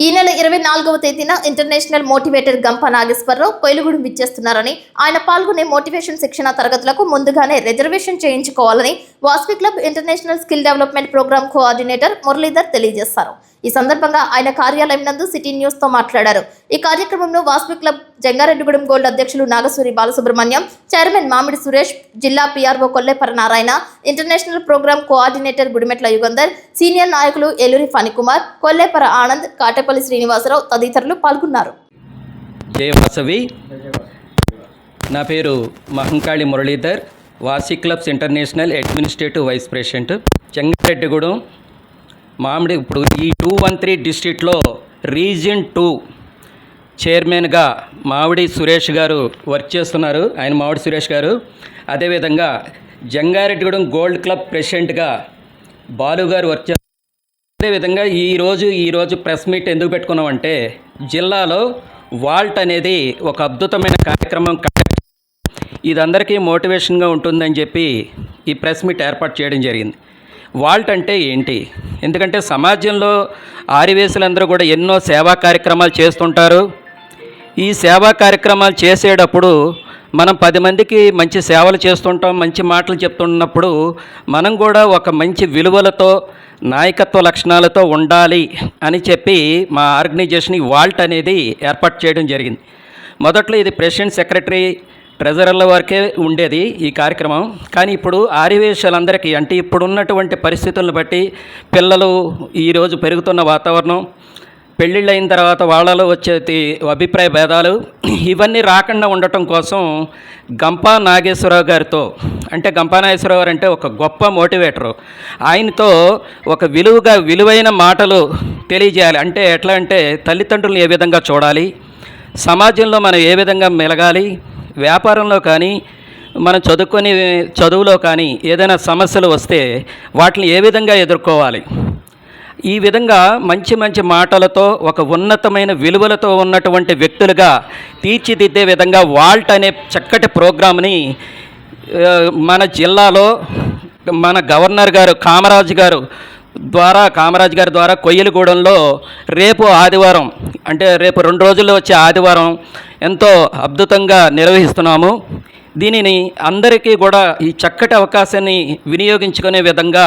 ఈ నెల 24వ తేదీన ఇంటర్నేషనల్ మోటివేటర్ గంప నాగేశ్వరరావు కొయిలుగూడెం విచ్చేస్తున్నారని, ఆయన పాల్గొనే మోటివేషన్ శిక్షణ తరగతులకు ముందుగానే రిజర్వేషన్ చేయించుకోవాలని Vasavi club international skill development program coordinator Muralidhar తెలియజేశారు. ఈ సందర్భంగా ఆయన కార్యాలయం నందు సిటీ న్యూస్ తో మాట్లాడారు. ఈ కార్యక్రమంలో వాస్వి క్లబ్ జంగారెడ్డిగూడెం గోల్డ్ అధ్యక్షులు నాగసూరి బాలసుబ్రహ్మణ్యం, చైర్మన్ మామిడి సురేష్, జిల్లా PRO Kollepara Narayana, international program coordinator Gudimetla Yugandhar, senior నాయకులు ఎలూరి ఫణికుమార్, కొల్లేపర ఆనంద్, కాటేపల్లి శ్రీనివాసరావు తదితరులు పాల్గొన్నారు. జై వాసవి. నా పేరు Mahankali Muralidhar, Vasavi clubs international administrative vice president, Jangareddygudem Mamidi. ఇప్పుడు ఈ 213 డిస్ట్రిక్ట్లో రీజియన్ 2 చైర్మన్గా మామిడి సురేష్ గారు వర్క్ చేస్తున్నారు. ఆయన మామిడి సురేష్ గారు. అదేవిధంగా జంగారెడ్డిగూడెం గోల్డ్ క్లబ్ ప్రెసిడెంట్గా బాలు గారు వర్క్ చేస్తున్నారు. అదేవిధంగా ఈరోజు ప్రెస్ మీట్ ఎందుకు పెట్టుకున్నామంటే, జిల్లాలో వాల్ట్ అనేది ఒక అద్భుతమైన కార్యక్రమం, ఇది అందరికీ మోటివేషన్గా ఉంటుందని చెప్పి ఈ ప్రెస్ మీట్ ఏర్పాటు చేయడం జరిగింది. వాల్ట్ అంటే ఏంటి? ఎందుకంటే సమాజంలో ఆరివేసులందరూ కూడా ఎన్నో సేవా కార్యక్రమాలు చేస్తుంటారు. ఈ సేవా కార్యక్రమాలు చేసేటప్పుడు మనం 10 మందికి మంచి సేవలు చేస్తుంటాం, మంచి మాటలు చెప్తున్నప్పుడు మనం కూడా ఒక మంచి విలువలతో, నాయకత్వ లక్షణాలతో ఉండాలి అని చెప్పి మా ఆర్గనైజేషన్ ఈ వాల్ట్ అనేది ఏర్పాటు చేయడం జరిగింది. మొదట్లో ఇది ప్రెసిడెంట్, సెక్రటరీ, ట్రెజరర్ల వరకే ఉండేది ఈ కార్యక్రమం. కానీ ఇప్పుడు ఆరివేశాలందరికీ, అంటే ఇప్పుడున్నటువంటి పరిస్థితులను బట్టి, పిల్లలు ఈరోజు పెరుగుతున్న వాతావరణం, పెళ్ళిళ్ళు అయిన తర్వాత వాళ్ళలో వచ్చే అభిప్రాయ భేదాలు, ఇవన్నీ రాకుండా ఉండటం కోసం గంపా నాగేశ్వరరావు గారితో, అంటే గంపా నాగేశ్వరరావు గారు అంటే ఒక గొప్ప మోటివేటరు, ఆయనతో ఒక విలువైన మాటలు తెలియజేయాలి. అంటే ఎట్లా అంటే, తల్లిదండ్రులను ఏ విధంగా చూడాలి, సమాజంలో మనం ఏ విధంగా మెలగాలి, వ్యాపారంలో కానీ మనం చదువులో కానీ ఏదైనా సమస్యలు వస్తే వాటిని ఏ విధంగా ఎదుర్కోవాలి, ఈ విధంగా మంచి మాటలతో ఒక ఉన్నతమైన విలువలతో ఉన్నటువంటి వ్యక్తులుగా తీర్చిదిద్దే విధంగా వాల్ట్ అనే చక్కటి ప్రోగ్రామ్ని మన జిల్లాలో మన గవర్నర్ గారు కామరాజ్ గారి ద్వారా కొయ్యలగూడెంలో రేపు ఆదివారం, అంటే రేపు 2 రోజుల్లో వచ్చే ఆదివారం ఎంతో అద్భుతంగా నిర్వహిస్తున్నాము. దీనిని అందరికీ కూడా ఈ చక్కటి అవకాశాన్ని వినియోగించుకునే విధంగా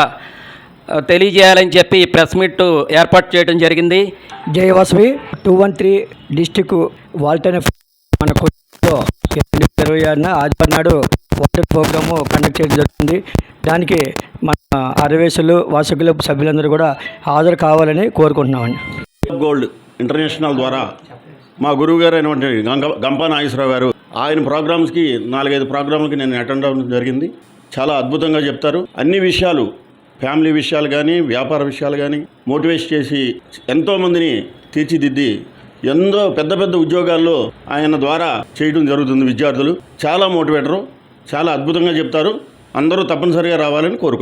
తెలియజేయాలని చెప్పి ప్రెస్ మీట్ ఏర్పాటు చేయడం జరిగింది. జై వాసవి. 213 డిస్టిక్ వాల్ట్ అనే మన కొత్తలో 26న ఆదివారం నాడు వాటర్ ప్రోగ్రాము కండక్ట్ చేయడం జరుగుతుంది. దానికి మన ఆర్యవేశులు, వాసవి క్లబ్ సభ్యులందరూ కూడా హాజరు కావాలని కోరుకుంటున్నామండి. గోల్డ్ ఇంటర్నేషనల్ ద్వారా మా గురువు గారు అయినటువంటి గంపా నాగేశ్వరరావు గారు, ఆయన ప్రోగ్రామ్స్కి 4-5 ప్రోగ్రాంలకి నేను అటెండ్ అవ్వడం జరిగింది. చాలా అద్భుతంగా చెప్తారు. అన్ని విషయాలు, ఫ్యామిలీ విషయాలు కానీ, వ్యాపార విషయాలు కానీ మోటివేట్ చేసి ఎంతోమందిని తీర్చిదిద్ది ఎంతో పెద్ద ఉద్యోగాల్లో ఆయన ద్వారా చేయడం జరుగుతుంది. విద్యార్థులు చాలా మోటివేటరు, చాలా అద్భుతంగా చెప్తారు. అందరూ తప్పనిసరిగా రావాలని కోరుకుంటున్నారు.